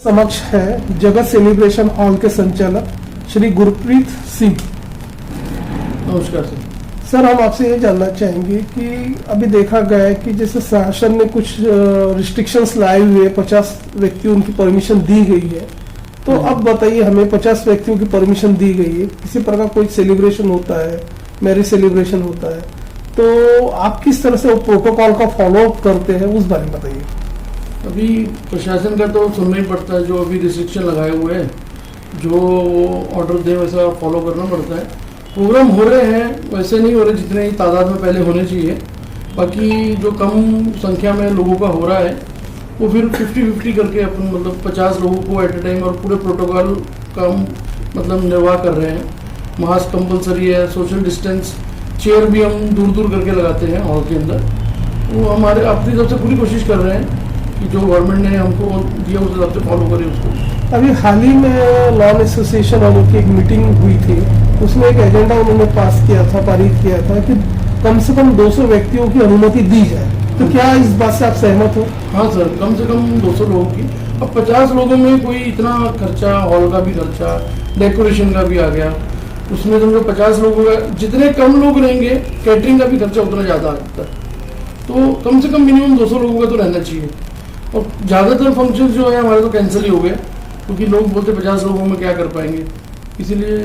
समक्ष है जगत सेलिब्रेशन हॉल के संचालक श्री गुरप्रीत सिंह। नमस्कार सर। सर, हम आपसे ये जानना चाहेंगे कि अभी देखा गया है कि जैसे शासन ने कुछ रिस्ट्रिक्शंस लाए हुए 50 व्यक्तियों की परमिशन दी गई है, तो अब बताइए हमें 50 व्यक्तियों की परमिशन दी गई है, किसी प्रकार कोई सेलिब्रेशन होता है, मैरिज सेलिब्रेशन होता है, तो आप किस तरह से वो प्रोटोकॉल का फॉलो अप करते हैं, उस बारे में बताइए। अभी प्रशासन का तो सुनना ही पड़ता है, जो अभी रिस्ट्रिक्शन लगाए हुए हैं, जो ऑर्डर दे वैसा फॉलो करना पड़ता है। प्रोग्राम हो रहे हैं, वैसे नहीं हो रहे जितने ही तादाद में पहले होने चाहिए। बाकी जो कम संख्या में लोगों का हो रहा है वो फिर 50-50 करके अपन मतलब 50 लोगों को एट ए टाइम और पूरे प्रोटोकॉल का मतलब निर्वाह कर रहे हैं। मास्क कंपलसरी है, सोशल डिस्टेंस, चेयर भी हम दूर दूर करके लगाते हैं हॉल के अंदर। वो हमारे अपनी तरफ से पूरी कोशिश कर रहे हैं कि जो गवर्नमेंट ने हमको दिया उस हिसाब से फॉलो करें उसको। अभी हाल ही में लॉन एसोसिएशन वालों की एक मीटिंग हुई थी, उसमें एक एजेंडा उन्होंने पास किया था, पारित किया था कि कम से कम 200 व्यक्तियों की अनुमति दी जाए, तो क्या इस बात से आप सहमत हो? हाँ सर, कम से कम 200 लोगों की। अब 50 लोगों में कोई इतना खर्चा, हॉल का भी खर्चा, डेकोरेशन का भी आ गया, उसमें समझो 50 लोगों का, जितने कम लोग रहेंगे कैटरिंग का भी खर्चा उतना ज़्यादा आता है। तो कम से कम मिनिमम 200 लोगों का तो रहना चाहिए। और ज़्यादातर फंक्शन जो है हमारे तो कैंसिल ही हो गए, क्योंकि लोग बोलते 50 लोगों में क्या कर पाएंगे, इसीलिए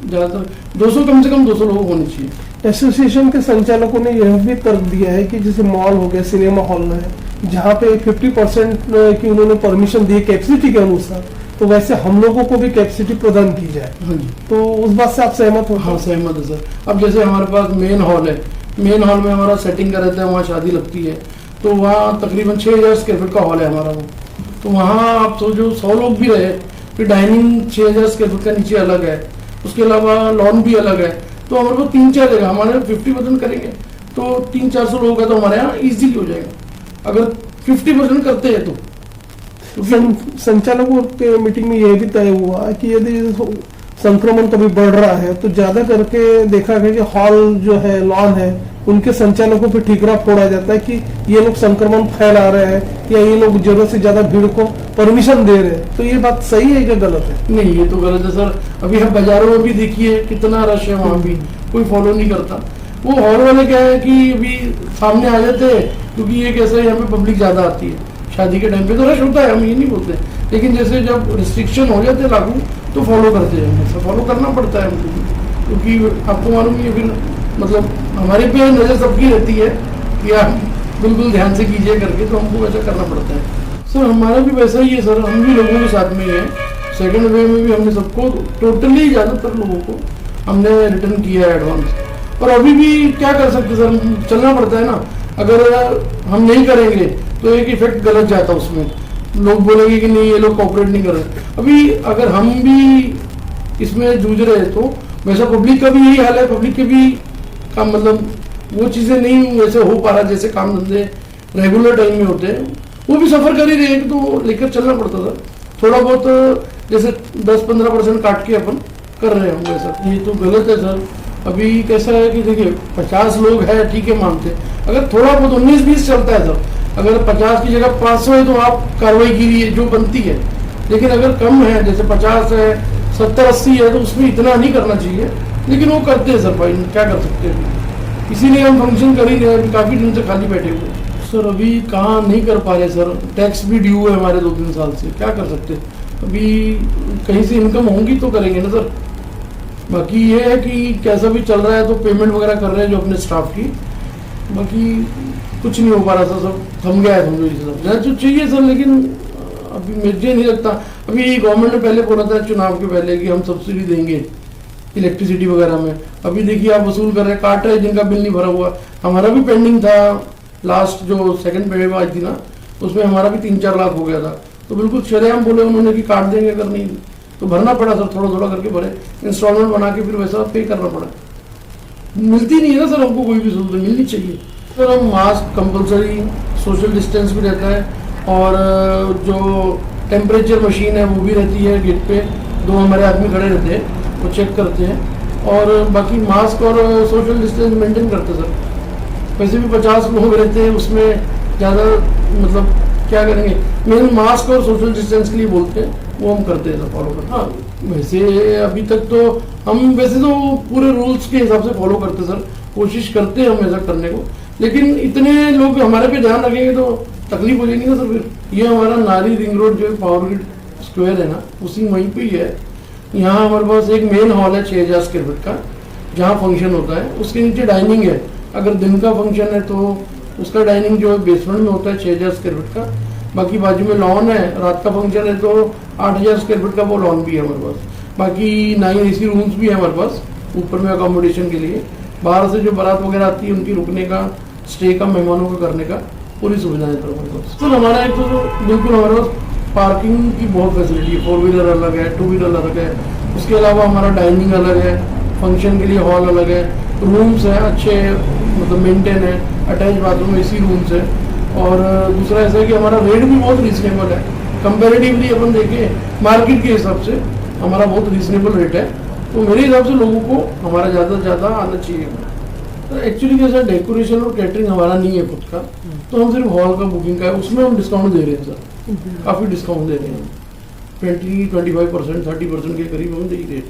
ज़्यादातर 200 कम से कम 200 लोग होने चाहिए। एसोसिएशन के संचालकों ने यह भी तर्क दिया है कि जैसे मॉल हो गया, सिनेमा हॉल है, जहाँ पे 50% की उन्होंने परमिशन दी कैपेसिटी के अनुसार, तो वैसे हम लोगों को भी कैपेसिटी प्रदान की जाए। हाँ जी, तो उस बात से आप सहमत हो? हाँ सहमत है सर। अब जैसे हमारे पास मेन हॉल है, मेन हॉल में हमारा सेटिंग का रहता है, वहाँ शादी लगती है, तो वहाँ तकरीबन 6000 स्क्वायर फीट का हॉल है हमारा वो। तो वहाँ आप सोचो 100 लोग भी रहे, फिर डाइनिंग 6000 स्क्वायर फीट का नीचे अलग है, उसके अलावा लॉन भी अलग है, तो हमारे पास 3-4 जगह, हमारे 50% करेंगे तो 300-400 लोगों का तो हमारे यहाँ ईजिली हो जाएगा, अगर 50% करते हैं तो। संचालकों के मीटिंग में यह भी तय हुआ कि यदि संक्रमण कभी बढ़ रहा है तो ज्यादा करके देखा गया कि हॉल जो है, लॉन है, उनके संचालकों पे ठीकरा फोड़ा जाता है कि ये लोग संक्रमण फैला रहे हैं या ये लोग जरूरत से ज्यादा भीड़ को परमिशन दे रहे हैं। तो ये बात सही है क्या गलत है? नहीं, ये तो गलत है सर। अभी हम बाजारों में भी देखिए कितना रश है, वहाँ भी कोई फॉलो नहीं करता। वो हॉल वाले क्या है कि अभी सामने आ जाते हैं, क्योंकि ये कैसा है, यहाँ पे पब्लिक ज्यादा आती है, शादी के टाइम पे तो रश होता है, हम ये नहीं बोलते, लेकिन जैसे जब रिस्ट्रिक्शन हो जाते हैं लागू, तो फॉलो करते हैं, ऐसा फॉलो करना पड़ता है हमको, क्योंकि आपको मालूम है फिर मतलब हमारे पे नज़र सबकी रहती है कि आप बिल्कुल ध्यान से कीजिए करके, तो हमको वैसा करना पड़ता है। सर हमारा भी वैसा ही है सर, हम भी लोगों के साथ में ही है। सेकेंड वेव में भी हमने सबको टोटली ज़्यादातर लोगों को हमने रिटर्न किया है एडवांस, और अभी भी क्या कर सकते सर, चलना पड़ता है ना। अगर हम नहीं करेंगे तो एक इफेक्ट गलत जाता है, उसमें लोग बोलेंगे कि नहीं ये लोग कोऑपरेट नहीं कर रहे। अभी अगर हम भी इसमें जूझ रहे हैं तो वैसा पब्लिक का भी यही हाल है, पब्लिक के भी काम मतलब वो चीज़ें नहीं वैसे हो पा रहा जैसे काम धंधे रेगुलर टाइम में होते हैं, वो भी सफ़र कर ही रहे हैं, तो लेकर चलना पड़ता था। थोड़ा बहुत जैसे 10-15% काट के अपन कर रहे होंगे सर, ये तो गलत है सर। अभी कैसा है कि देखिए 50 लोग हैं, ठीक है मानते, अगर थोड़ा बहुत 19-20 चलता है सर, अगर 50 की जगह 500 है तो आप कार्रवाई कीजिए जो बनती है, लेकिन अगर कम है जैसे 50 है, 70-80 है, तो उसमें इतना नहीं करना चाहिए, लेकिन वो करते हैं सर भाई, क्या कर सकते हैं, इसीलिए हम फंक्शन कर ही रहे हैं। अभी काफ़ी दिन से खाली बैठे हुए सर, अभी कहाँ नहीं कर पा रहे सर, टैक्स भी ड्यू है हमारे 2-3 साल से, क्या कर सकते हैं। अभी कहीं से इनकम होंगी तो करेंगे ना सर। बाकी ये है कि कैसा भी चल रहा है, तो पेमेंट वगैरह कर रहे हैं जो अपने स्टाफ की, बाकी कुछ नहीं हो पा रहा था सर, थम गया है समझो ये सब जो चाहिए सर। लेकिन अभी मुझे नहीं लगता, अभी गवर्नमेंट ने पहले बोला था चुनाव के पहले कि हम सब्सिडी देंगे इलेक्ट्रिसिटी वगैरह में, अभी देखिए आप वसूल कर रहे हैं, काट रहे हैं जिनका बिल नहीं भरा हुआ। हमारा भी पेंडिंग था, लास्ट जो सेकंड पेमेंट आई थी ना, उसमें हमारा भी 3-4 लाख हो गया था, तो बिल्कुल शरेआम बोले उन्होंने कि काट देंगे, अगर नहीं तो भरना पड़ा सर, थोड़ा थोड़ा करके भरे, इंस्टॉलमेंट बना के फिर वैसा पे करना पड़ा। मिलती नहीं है ना सर हमको कोई भी सुविधा, मिलनी चाहिए सर। हम मास्क कंपलसरी, सोशल डिस्टेंस भी रहता है, और जो टेम्परेचर मशीन है वो भी रहती है गेट पे, 2 हमारे आदमी खड़े रहते हैं, वो चेक करते हैं, और बाकी मास्क और सोशल डिस्टेंस मेंटेन करते हैं सर। वैसे भी 50 लोग रहते हैं, उसमें ज़्यादा मतलब क्या करेंगे, मेन मास्क और सोशल डिस्टेंस के लिए बोलते हैं, वो हम करते हैं, फॉलो करते हैं। हाँ वैसे अभी तक तो हम वैसे तो पूरे रूल्स के हिसाब से फॉलो करते सर, कोशिश करते हैं हम ऐसा करने को, लेकिन इतने लोग हमारे पे ध्यान रखेंगे तो तकलीफ हो जाएगी ना सर। फिर ये हमारा नारी रिंग रोड जो पावर ग्रिड स्क्वायर है ना, उसी वहीं पे ही है। यहाँ हमारे पास एक मेन हॉल है 6000 स्क्वायर फीट का, जहाँ फंक्शन होता है, उसके नीचे डाइनिंग है। अगर दिन का फंक्शन है तो उसका डाइनिंग जो है बेसमेंट में होता है 6000 स्क्वायर फीट का, बाकी बाजू में लॉन है। रात का फंक्शन है तो 8000 स्क्वायर फीट का वो लॉन भी है हमारे पास। बाकी 9 AC रूम्स भी है हमारे पास ऊपर में अकोमोडेशन के लिए। बाहर से जो बारात वगैरह आती है उनकी रुकने का, स्टे का, मेहमानों का करने का पूरी सुविधा है हमारे पास। सर हमारा एक तो बिल्कुल हमारे पास पार्किंग की बहुत फैसिलिटी है, 4 व्हीलर अलग है, 2 व्हीलर अलग है। उसके अलावा हमारा डाइनिंग अलग है, फंक्शन के लिए हॉल अलग है, रूम्स है अच्छे, मतलब मेंटेन है, अटैच बाथरूम, AC रूम्स है। और दूसरा ऐसा है कि हमारा रेट भी बहुत रीजनेबल है, कंपेरेटिवली अपन देखें मार्केट के हिसाब से हमारा बहुत रीजनेबल रेट है। तो मेरे हिसाब से लोगों को हमारा ज़्यादा से ज़्यादा आना चाहिए। तो एक्चुअली कैसा डेकोरेशन और कैटरिंग हमारा नहीं है खुद का, तो हम सिर्फ हॉल का बुकिंग का है, उसमें हम डिस्काउंट दे रहे हैं सर, काफ़ी डिस्काउंट दे रहे हैं हम, 20-25%, 30% के करीब हम दे ही रहे हैं।